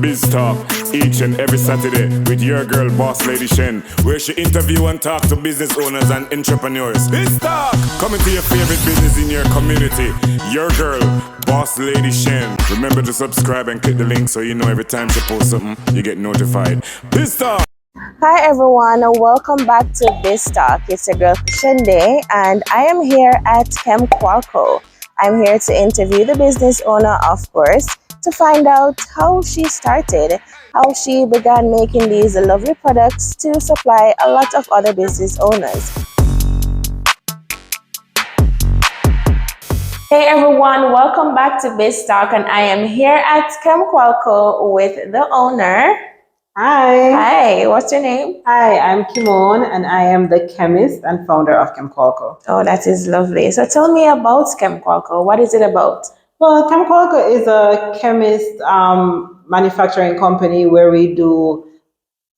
Biz Talk each and every Saturday with your girl, Boss Lady Shen, where she interview and talk to business owners and entrepreneurs. Biz Talk, coming to your favorite business in your community. Your girl, Boss Lady Shen. Remember to subscribe and click the link so you know every time she posts something, you get notified. Biz Talk. Hi everyone, welcome back to Biz Talk. It's your girl Kushende and I am here at Chemqualco. I'm here to interview the business owner, of course, to find out how she started, how she began making these lovely products to supply a lot of other business owners. Hey everyone, welcome back to Biz Talk and I am here at Chemqualco with the owner. Hi. Hi, what's your name? Hi, I'm Kimon and I am the chemist and founder of Chemqualco. Oh, that is lovely. So tell me about Chemqualco. What is it about? Well, Chemqualco is a chemist manufacturing company where we do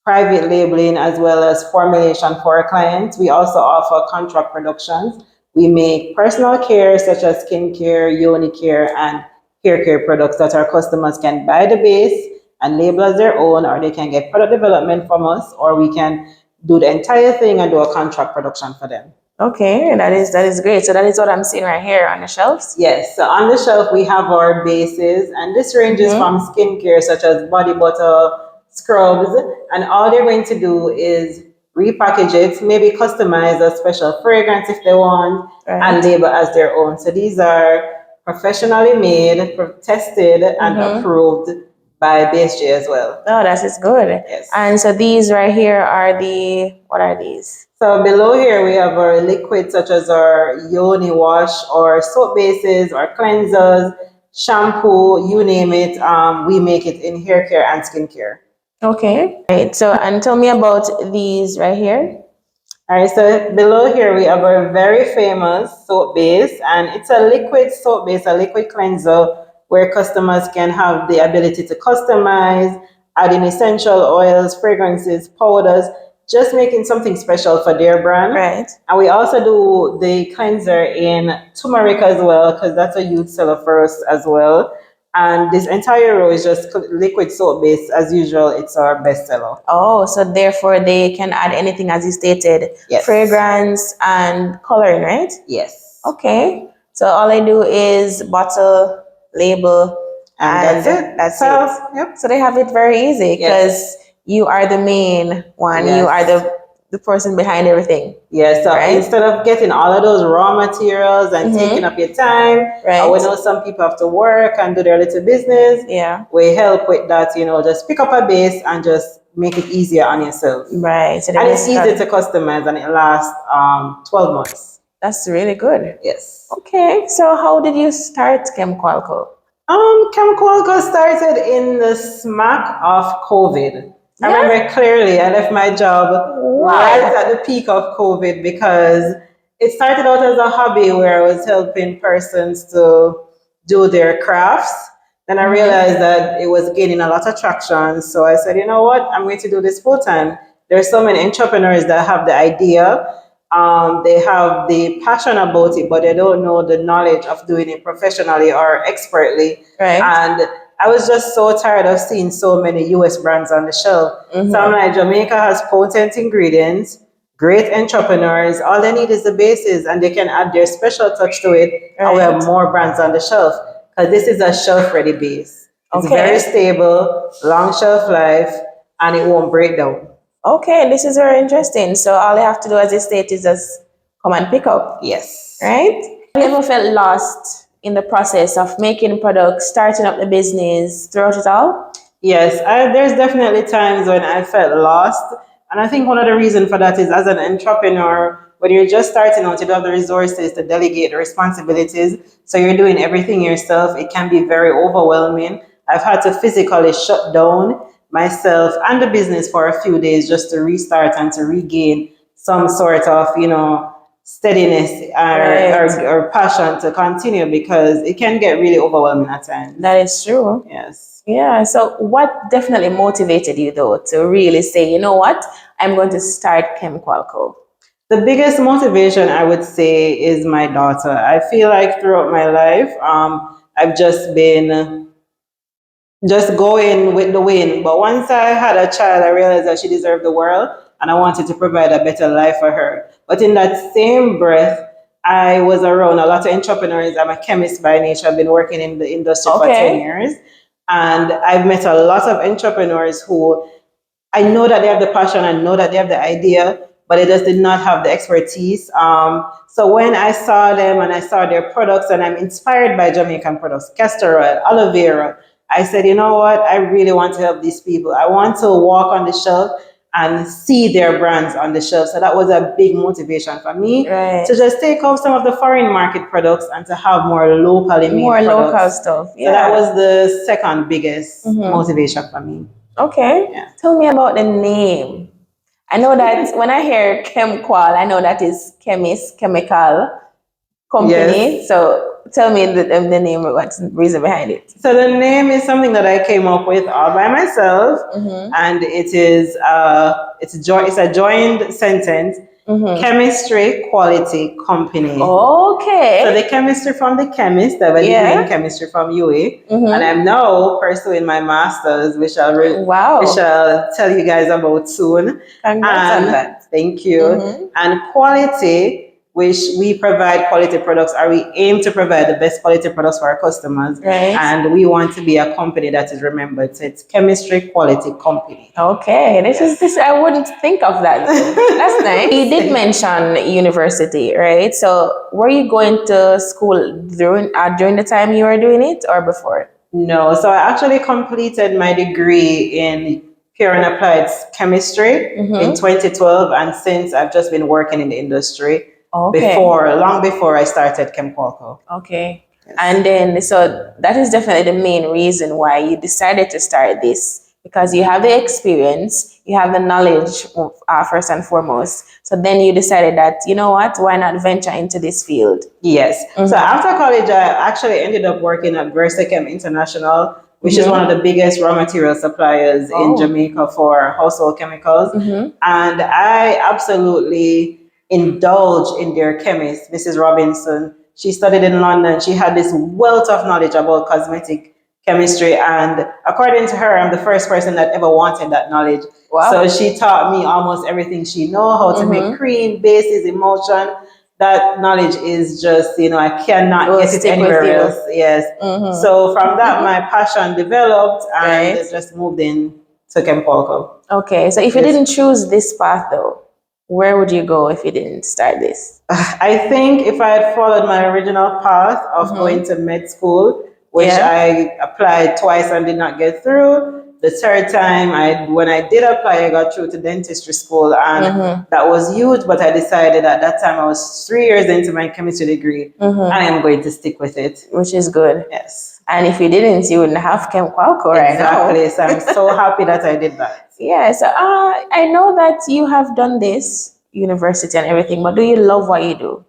private labeling as well as formulation for our clients. We also offer contract productions. We make personal care such as skincare, yoni care, and hair care products that our customers can buy the base and label as their own, or they can get product development from us, or we can do the entire thing and do a contract production for them. Okay, that is great. So that is what I'm seeing right here on the shelves? Yes, so on the shelf we have our bases, and this ranges from skincare such as body butter, scrubs, and all they're going to do is repackage it, maybe customize a special fragrance if they want, and label as their own. So these are professionally made, tested, and approved by BSG as well. Oh, that is good. Yes. And so these right here are what are these? So below here we have our liquids such as our yoni wash or soap bases or cleansers, shampoo, you name it. We make it in hair care and skincare. Okay. Right. So, and tell me about these right here. All right, so below here we have our very famous soap base, and it's a liquid soap base, a liquid cleanser where customers can have the ability to customize, add in essential oils, fragrances, powders, just making something special for their brand. Right. And we also do the cleanser in turmeric as well, because that's a huge seller for us as well. And this entire row is just liquid soap base. As usual, it's our best seller. Oh, so therefore they can add anything as you stated. Yes. Fragrance and coloring, right? Yes. Okay. So all I do is bottle, label, and that's it. That's so, it. Yep. So they have it very easy because you are the main one. Yes. You are the person behind everything. Yeah, so instead of getting all of those raw materials and taking up your time, we know some people have to work and do their little business. Yeah. We help with that, just pick up a base and just make it easier on yourself. Right. So and it's easy to customize and it lasts 12 months. That's really good. Yes. Okay, so how did you start Chemqualco? Chemqualco started in the smack of COVID. I remember clearly I left my job right at the peak of COVID because it started out as a hobby where I was helping persons to do their crafts. Then I realized that it was gaining a lot of traction. So I said, you know what, I'm going to do this full time. There's so many entrepreneurs that have the idea. They have the passion about it, but they don't know the knowledge of doing it professionally or expertly. Right. And I was just so tired of seeing so many US brands on the shelf. So I'm like, Jamaica has potent ingredients, great entrepreneurs. All they need is the basis and they can add their special touch to it. And we have more brands on the shelf because this is a shelf-ready base. It's very stable, long shelf life, and it won't break down. Okay, this is very interesting. So all I have to do, as you state, is just come and pick up. Yes. Right? Have you ever felt lost in the process of making products, starting up the business, throughout it all? Yes, there's definitely times when I felt lost. And I think one of the reasons for that is as an entrepreneur, when you're just starting out, you don't have the resources to delegate the responsibilities. So you're doing everything yourself. It can be very overwhelming. I've had to physically shut down myself and the business for a few days just to restart and to regain some sort of, steadiness or passion to continue because it can get really overwhelming at times. That is true. Yes. Yeah. So what definitely motivated you though to really say, you know what, I'm going to start Chemqualco? The biggest motivation I would say is my daughter. I feel like throughout my life, I've just been just going with the wind. But once I had a child, I realized that she deserved the world and I wanted to provide a better life for her. But in that same breath, I was around a lot of entrepreneurs. I'm a chemist by nature. I've been working in the industry for 10 years. And I've met a lot of entrepreneurs who I know that they have the passion, I know that they have the idea, but they just did not have the expertise. So when I saw them and I saw their products, and I'm inspired by Jamaican products, castor oil, aloe vera, I said, you know what? I really want to help these people. I want to walk on the shelf and see their brands on the shelf. So that was a big motivation for me to just take off some of the foreign market products and to have more locally made products. Local stuff. So that was the second biggest motivation for me. Okay. Yeah. Tell me about the name. I know that when I hear Chemqual, I know that is chemist, chemical company. Yes. So tell me the name, what's the reason behind it? So the name is something that I came up with all by myself, and it is it's a joined sentence. Chemistry Quality Company. Okay. So the chemistry from the chemist, I have a degree in chemistry from UA, and I'm now pursuing my master's, which we shall tell you guys about soon. Congrats on that. Thank you. And quality, which we provide quality products, or we aim to provide the best quality products for our customers. Right. And we want to be a company that is remembered. So it's Chemistry Quality Company. Okay, this is I wouldn't think of that. That's nice. You did mention university, right? So were you going to school during the time you were doing it or before? No, so I actually completed my degree in pure and applied chemistry in 2012, and since I've just been working in the industry. Long before I started Chemqualco. Okay. Yes. And then, so that is definitely the main reason why you decided to start this, because you have the experience, you have the knowledge, first and foremost. So then you decided that, you know what, why not venture into this field? Yes. So after college, I actually ended up working at Versachem International, which is one of the biggest raw material suppliers in Jamaica for household chemicals. And I absolutely indulge in their chemist, Mrs. Robinson. She studied in London. She had this wealth of knowledge about cosmetic chemistry, and according to her, I'm the first person that ever wanted that knowledge. Wow. So she taught me almost everything she knows, how to make cream, bases, emulsion. That knowledge is just, I cannot get it anywhere else. Yes. So from that, my passion developed, and it just moved in to Chemqualco. Okay, so if you didn't choose this path though, where would you go if you didn't start this? I think if I had followed my original path of going to med school, which I applied twice and did not get through. The third time, when I did apply, I got through to dentistry school, and that was huge. But I decided at that time, I was 3 years into my chemistry degree, I am going to stick with it. Which is good. Yes. And if you didn't, you wouldn't have Chemqualco right now. Exactly. So I'm so happy that I did that. Yeah. So I know that you have done this university and everything, but do you love what you do?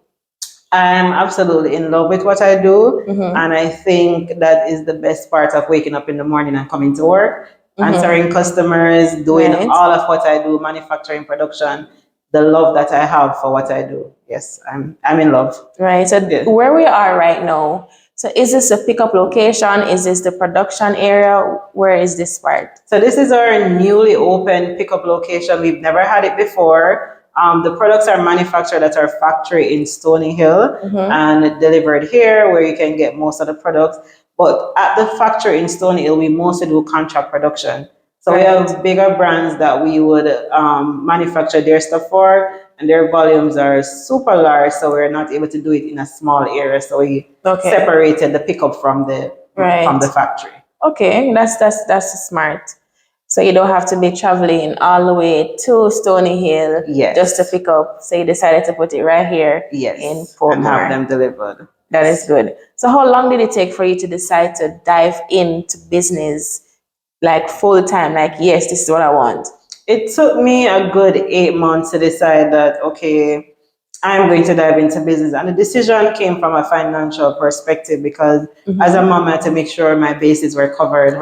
I'm absolutely in love with what I do. And I think that is the best part of waking up in the morning and coming to work, answering customers, doing all of what I do, manufacturing, production, the love that I have for what I do. Yes, I'm in love. Right. So where we are right now, so is this a pickup location? Is this the production area? Where is this part? So this is our newly opened pickup location. We've never had it before. The products are manufactured at our factory in Stony Hill and delivered here, where you can get most of the products. But at the factory in Stony Hill, we mostly do contract production. So we have bigger brands that we would manufacture their stuff for, and their volumes are super large, so we're not able to do it in a small area. So we separated the pickup from the factory. Okay, that's smart. So you don't have to be traveling all the way to Stony Hill just to pick up. So you decided to put it right here in Portmore. And have them delivered. That is good. So how long did it take for you to decide to dive into business, like full time? Like, yes, this is what I want. It took me a good 8 months to decide that, okay, I'm going to dive into business. And the decision came from a financial perspective, because as a mom, I had to make sure my bases were covered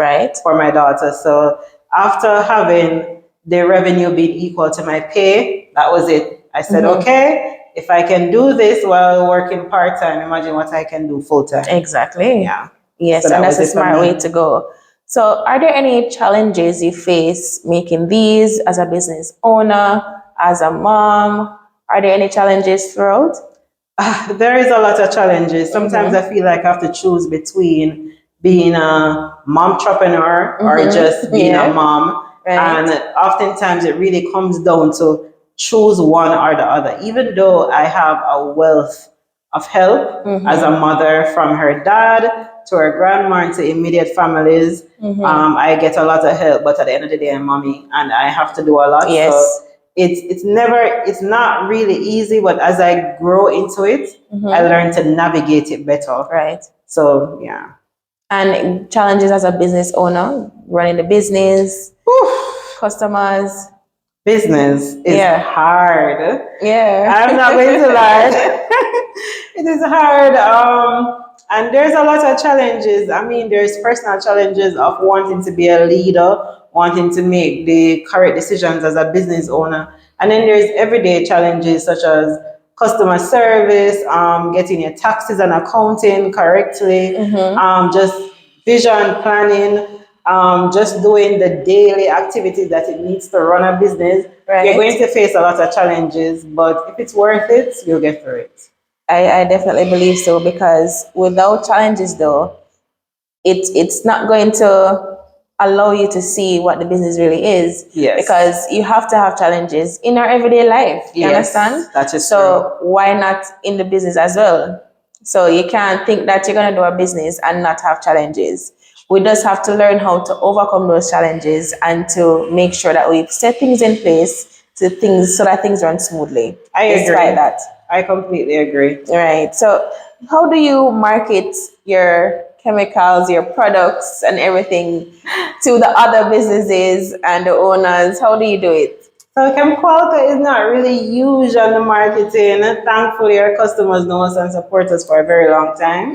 for my daughter. So after having the revenue being equal to my pay, that was it. I said, okay, if I can do this while working part-time, imagine what I can do full-time. Exactly. Yeah. Yes, so and that's a smart way to go. So, are there any challenges you face making these as a business owner, as a mom? Are there any challenges throughout? There is a lot of challenges. Sometimes I feel like I have to choose between being a mom entrepreneur or just being a mom. Right. And oftentimes it really comes down to choose one or the other. Even though I have a wealth of help as a mother from her dad to her grandma and to immediate families, I get a lot of help. But at the end of the day, I'm mommy and I have to do a lot. Yes. So it's not really easy, but as I grow into it, I learn to navigate it better. Right. So yeah. And challenges as a business owner, running the business, customers. Business is hard. Yeah. I'm not going to lie. It is hard. And there's a lot of challenges. I mean, there's personal challenges of wanting to be a leader, wanting to make the correct decisions as a business owner. And then there's everyday challenges such as customer service, getting your taxes and accounting correctly, just vision planning, just doing the daily activities that it needs to run a business. Right. You're going to face a lot of challenges, but if it's worth it, you'll get through it. I definitely believe so, because without challenges though, it's not going to allow you to see what the business really is. Yes. Because you have to have challenges in our everyday life. You understand? That is so true. Why not in the business as well? So you can't think that you're gonna do a business and not have challenges. We just have to learn how to overcome those challenges and to make sure that we set things in place so that things run smoothly. I agree. Despite that. I completely agree. Right. So how do you market your chemicals, your products and everything to the other businesses and the owners? How do you do it? So Chemqualco is not really huge on the marketing. Thankfully, our customers know us and support us for a very long time.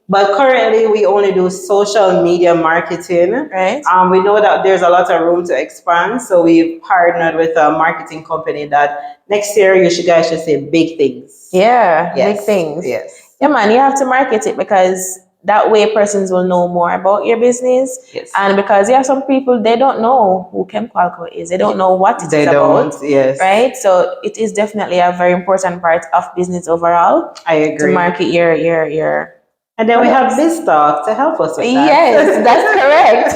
But currently, we only do social media marketing. Right. We know that there's a lot of room to expand, so we've partnered with a marketing company that next year you guys should say big things. Yeah, big things. Yes. Yeah, man, you have to market it, because that way persons will know more about your business. Yes. And because you have some people, they don't know who Chemqualco is. They don't know what it is about. Yes. Right? So it is definitely a very important part of business overall. I agree. To market your and then we have BizTalk to help us with that. Yes, that's correct.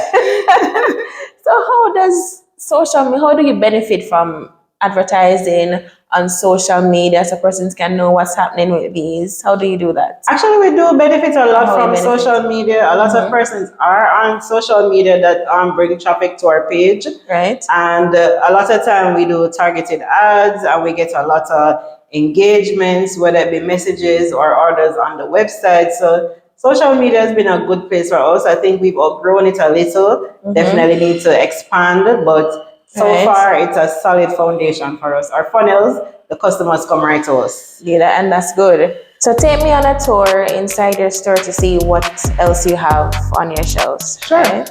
So how do you benefit from advertising on social media so persons can know what's happening with these? How do you do that? Actually, we do benefit a lot from social media. A lot of persons are on social media that bring traffic to our page. Right. And a lot of time we do targeted ads and we get a lot of engagements, whether it be messages or orders on the website. So social media has been a good place for us. I think we've outgrown it a little. Definitely need to expand, but so far it's a solid foundation for us. Our funnels, the customers come right to us. Yeah, and that's good. So take me on a tour inside your store to see what else you have on your shelves. Sure. Right?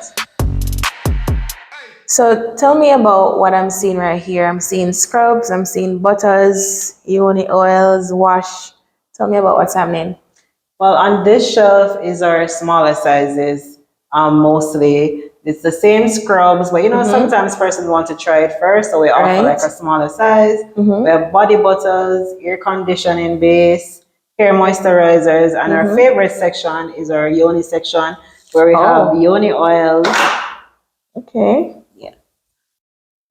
So tell me about what I'm seeing right here. I'm seeing scrubs, I'm seeing butters, uni oils, wash. Tell me about what's happening. Well, on this shelf is our smaller sizes, mostly. It's the same scrubs, but sometimes persons want to try it first, so we offer like a smaller size. We have body butters, air conditioning base, hair moisturizers, and our favorite section is our yoni section, where we have yoni oils. Okay. Yeah.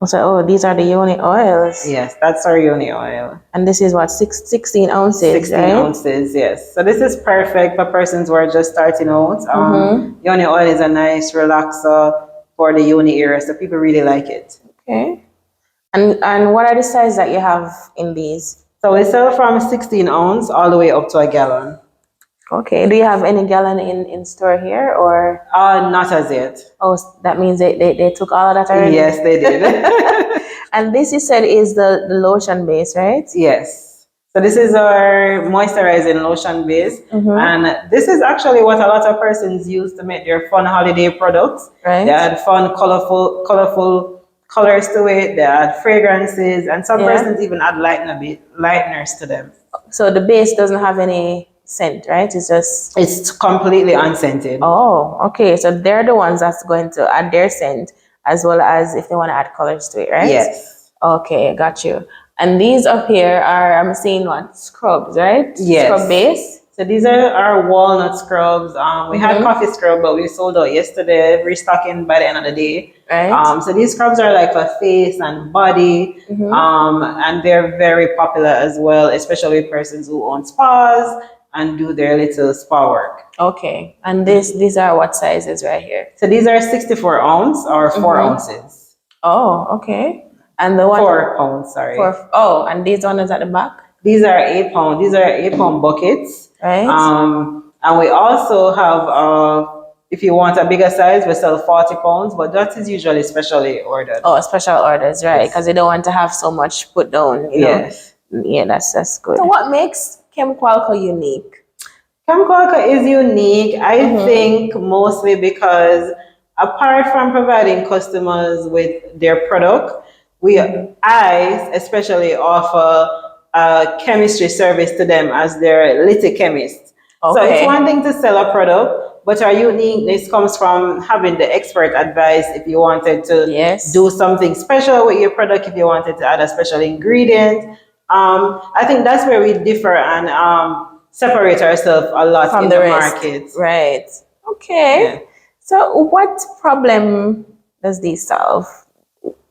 So, these are the yoni oils. Yes, that's our yoni oil. And this is what, 16 ounces, 16 ounces, yes. So this is perfect for persons who are just starting out. Yoni oil is a nice relaxer for the yoni area, so people really like it. Okay. And what are the sizes that you have in these? So we sell from 16 ounce all the way up to a gallon. Okay. Do you have any gallon in store here, or? Not as yet. Oh, that means they took all of that already? Yes, they did. And this, you said, is the lotion base, right? Yes. So this is our moisturizing lotion base. And this is actually what a lot of persons use to make their fun holiday products. Right. They add fun, colorful colors to it. They add fragrances. And some persons even add lighteners to them. So the base doesn't have any scent, right? It's completely unscented. Oh, okay. So they're the ones that's going to add their scent as well as if they want to add colors to it, right? Yes. Okay, got you. And these up here are, I'm seeing what? Scrubs, right? Yes. Scrub base. So these are our walnut scrubs. We had coffee scrub, but we sold out yesterday, restocking by the end of the day. Right. So these scrubs are like for face and body, and they're very popular as well, especially with persons who own spas and do their little spa work. Okay. And these are what sizes right here? So these are 64 ounce or 4 ounces. Oh, okay. And the one 4 pounds, sorry. And these ones at the back? These are 8 pound. These are 8 pound buckets. Right. And we also have, if you want a bigger size, we sell 40 pounds, but that is usually specially ordered. Oh, special orders, right? Because they don't want to have so much put down. You know? Yeah, that's good. So what makes Chemqualco unique? Chemqualco is unique, I think, mostly because apart from providing customers with their product, I especially offer a chemistry service to them as their little chemist. Okay. So it's one thing to sell a product, but our uniqueness comes from having the expert advice if you wanted to do something special with your product, if you wanted to add a special ingredient. I think that's where we differ and separate ourselves a lot from the market. Right. Okay. Yeah. So what problem does this solve?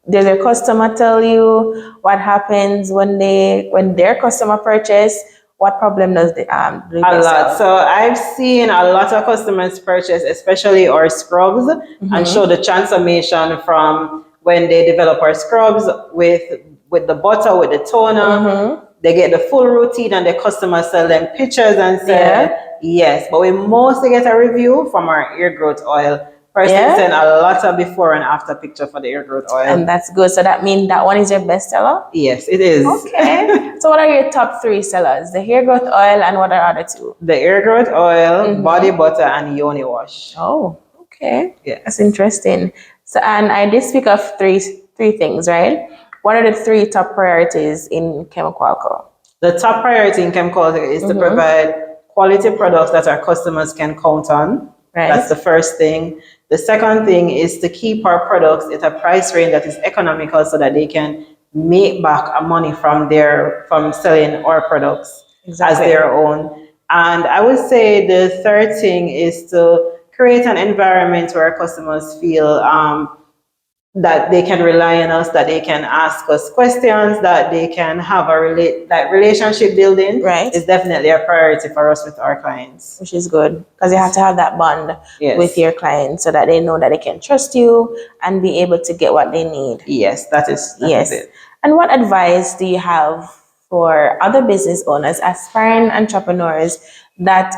Does your customer tell you what happens when their customer purchase? What problem does they do they A lot. solve? So I've seen a lot of customers purchase, especially our scrubs, and show the transformation from when they develop our scrubs with the butter, with the toner. They get the full routine and the customers sell them pictures and say, yes. But we mostly get a review from our ear growth oil. Person send a lot of before and after picture for the ear growth oil. And that's good. So that means that one is your best seller? Yes, it is. Okay. So what are your top 3 sellers? The hair growth oil and what are other 2? The ear growth oil, body butter, and yoni wash. Oh, okay. Yeah. That's interesting. So, and I did speak of three things, right? What are the 3 top priorities in Chemqualco? The top priority in Chemqualco is to provide quality products that our customers can count on. Right. That's the first thing. The second thing is to keep our products at a price range that is economical so that they can make back money from selling our products as their own. And I would say the third thing is to create an environment where our customers feel that they can rely on us, that they can ask us questions, that they can have that relationship building. Right. Is definitely a priority for us with our clients. Which is good because you have to have that bond with your clients so that they know that they can trust you and be able to get what they need. Yes, that is it. And what advice do you have for other business owners, aspiring entrepreneurs that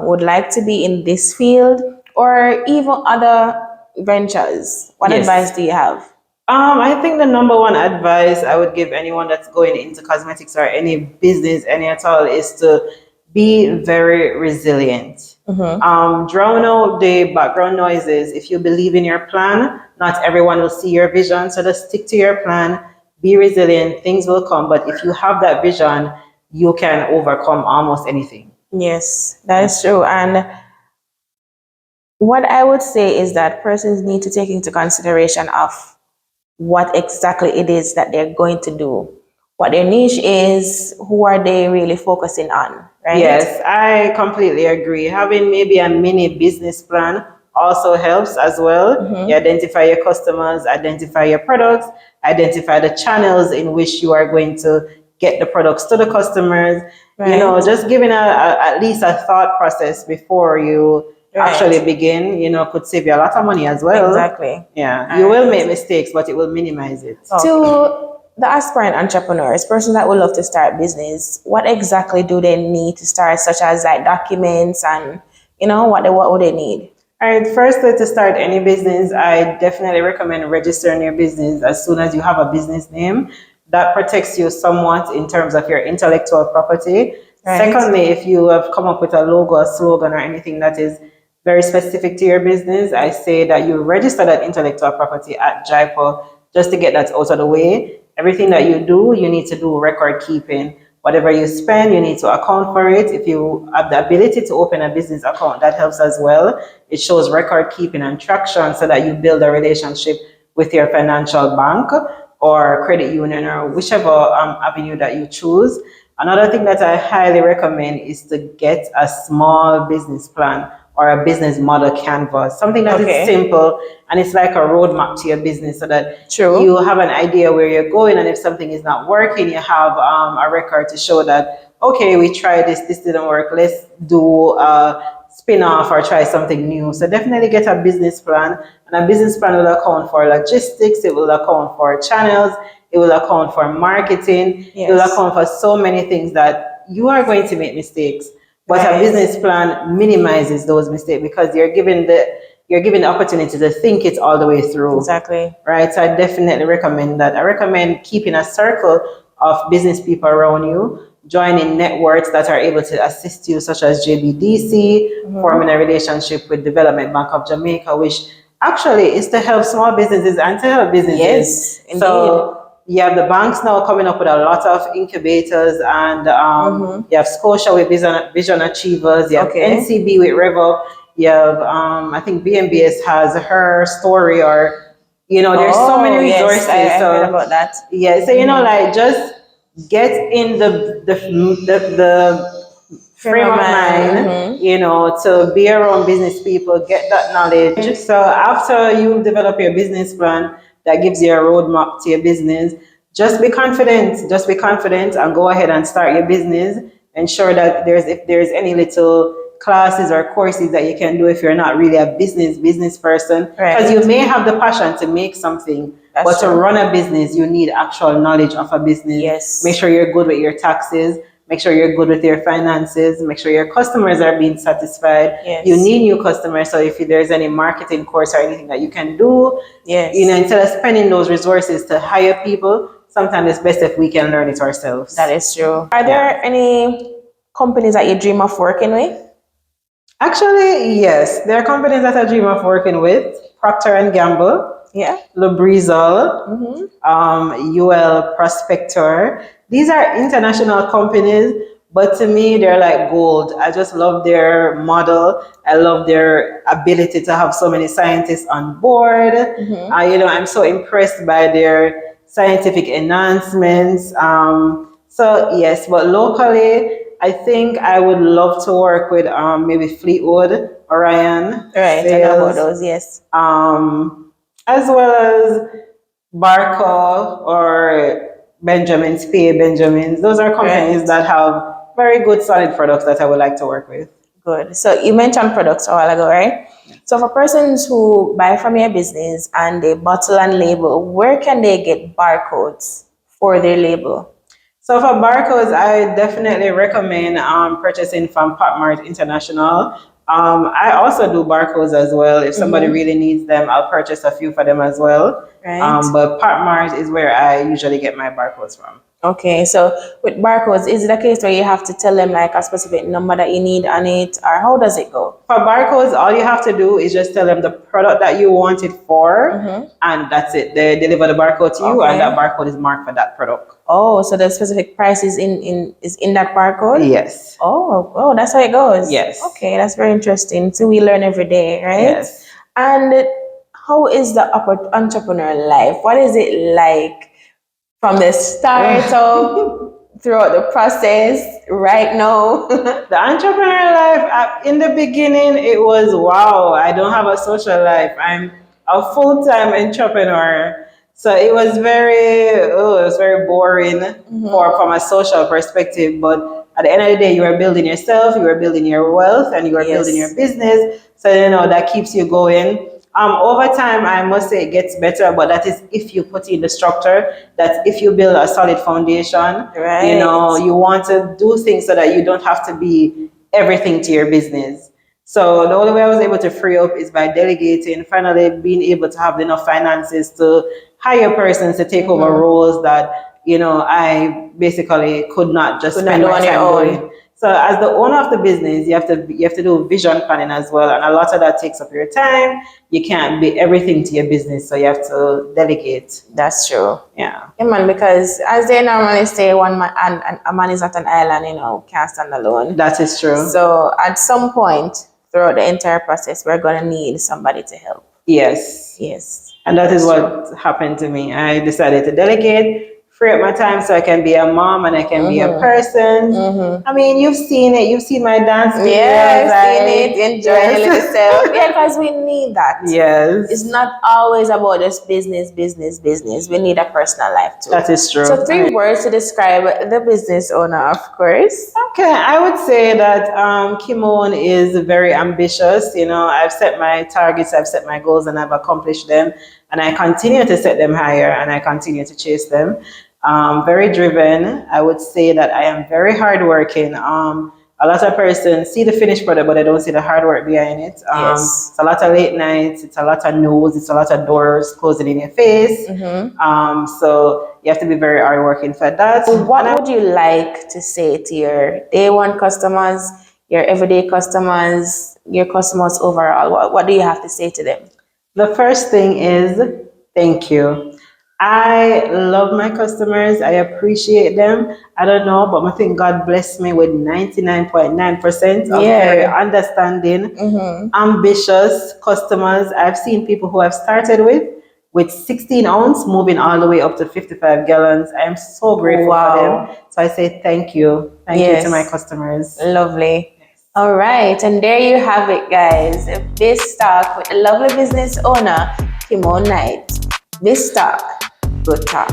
would like to be in this field or even other ventures? What advice do you have? I think the number one advice I would give anyone that's going into cosmetics or any business, any at all, is to be very resilient. Drown out the background noises. If you believe in your plan, not everyone will see your vision. So just stick to your plan, be resilient, things will come. But if you have that vision, you can overcome almost anything. Yes, that is true. And what I would say is that persons need to take into consideration of what exactly it is that they're going to do, what their niche is, who are they really focusing on, right? Yes, I completely agree. Having maybe a mini business plan also helps as well. You identify your customers, identify your products, identify the channels in which you are going to get the products to the customers. You know, just giving at least a thought process before you actually begin, could save you a lot of money as well. Exactly. Yeah, you will make mistakes, but it will minimize it. To the aspirant entrepreneurs, persons that would love to start business, what exactly do they need to start, such as like documents and, what would they need? All right, firstly, to start any business, I definitely recommend registering your business as soon as you have a business name. That protects you somewhat in terms of your intellectual property. Secondly, if you have come up with a logo, a slogan, or anything that is very specific to your business, I say that you register that intellectual property at JIPO just to get that out of the way. Everything that you do, you need to do record keeping. whatever you spend, you need to account for it. If you have the ability to open a business account, that helps as well. It shows record keeping and traction so that you build a relationship with your financial bank or credit union or whichever avenue that you choose. Another thing that I highly recommend is to get a small business plan or a business model canvas, something that is simple and it's like a roadmap to your business so that you have an idea where you're going, and if something is not working, you have a record to show that, okay, we tried this didn't work, let's do a spin-off or try something new. So definitely get a business plan, and a business plan will account for logistics, it will account for channels, it will account for marketing, it will account for so many things that you are going to make mistakes. But a business plan minimizes those mistakes because you're given the opportunity to think it all the way through. Exactly. Right. So I definitely recommend that. I recommend keeping a circle of business people around you, joining networks that are able to assist you, such as JBDC, forming a relationship with Development Bank of Jamaica, which actually is to help small businesses and to help businesses. Yes, indeed. So you have the banks now coming up with a lot of incubators, and you have Scotia with Vision Achievers, you have NCB with RevUp, you have I think BMBS has her story, or there's so many resources. I heard about that. Yeah, so like just get in the frame of mind, to be around business people, get that knowledge. So after you develop your business plan that gives you a roadmap to your business, just be confident and go ahead and start your business. Ensure that if there's any little classes or courses that you can do if you're not really a business person, because you may have the passion to make something, but to run a business you need actual knowledge of a business. Yes. Make sure you're good with your taxes, make sure you're good with your finances, make sure your customers are being satisfied. Yes. You need new customers, so if there's any marketing course or anything that you can do, instead of spending those resources to hire people, sometimes it's best if we can learn it ourselves. That is true. Are there any companies that you dream of working with? Actually, yes. There are companies that I dream of working with. Procter & Gamble. Yeah. Lubrizol. UL Prospector. These are international companies, but to me, they're like gold. I just love their model. I love their ability to have so many scientists on board. I'm so impressed by their scientific enhancements. So yes, but locally, I think I would love to work with maybe Fleetwood, Orion. Right, Sales, I know about those, yes. As well as Barco or Benjamin's, PA Benjamin's. Those are companies that have very good, solid products that I would like to work with. Good. So you mentioned products a while ago, right? So for persons who buy from your business and they bottle and label, where can they get barcodes for their label? So for barcodes, I definitely recommend purchasing from Popmart International. I also do barcodes as well. If somebody really needs them, I'll purchase a few for them as well. Right. But Popmart is where I usually get my barcodes from. Okay, so with barcodes, is it a case where you have to tell them like a specific number that you need on it, or how does it go? For barcodes, all you have to do is just tell them the product that you want it for, and that's it. They deliver the barcode to you, and that barcode is marked for that product. Oh, so the specific price is in that barcode? Yes. Oh, that's how it goes? Yes. Okay, that's very interesting. So we learn every day, right? Yes. And how is the entrepreneur life? What is it like from the start of throughout the process right now? The entrepreneur life, in the beginning, it was, wow, I don't have a social life. I'm a full-time entrepreneur. So it was very boring from a social perspective. But at the end of the day, you are building yourself, you are building your wealth, and you are building your business. So, that keeps you going. Over time, I must say it gets better, but that is if you put in the structure, that's if you build a solid foundation. Right. You want to do things so that you don't have to be everything to your business. So the only way I was able to free up is by delegating, finally being able to have enough finances to hire persons to take over roles that, I basically could not just spend my time doing. So as the owner of the business, you have to do vision planning as well, and a lot of that takes up your time. You can't be everything to your business, so you have to delegate. That's true. Yeah, Yeah, man, because as they normally say, one man and a man is not an island, can't stand alone. that is true. So at some point throughout the entire process, we're gonna need somebody to help. Yes, Yes. and that is what happened to me. I decided to delegate, free up my time so I can be a mom and I can be a person. I mean, you've seen it. You've seen my dance videos. Yeah, I've seen right? it, enjoying Yes. yourself. Yeah, because we need that. Yes. It's not always about just business. We need a personal life too. That is true. So 3 words to describe the business owner, of course. Okay, I would say that Kimon is very ambitious. I've set my targets, I've set my goals, and I've accomplished them. And I continue to set them higher and I continue to chase them. Very driven. I would say that I am very hardworking. A lot of persons see the finished product, but they don't see the hard work behind it. Yes. It's a lot of late nights. It's a lot of no's. It's a lot of doors closing in your face. So you have to be very hardworking for that. What would you like to say to your day one customers, your everyday customers, your customers overall? What do you have to say to them? The first thing is thank you. I love my customers. I appreciate them. I don't know, but I think God blessed me with 99.9% of very understanding, ambitious customers. I've seen people who I've started with 16 ounce, moving all the way up to 55 gallons. I am so grateful for them. So I say thank you. Thank you to my customers. Lovely. All right, and there you have it, guys. This talk with the lovely business owner, Kimon Knight. This talk, good talk.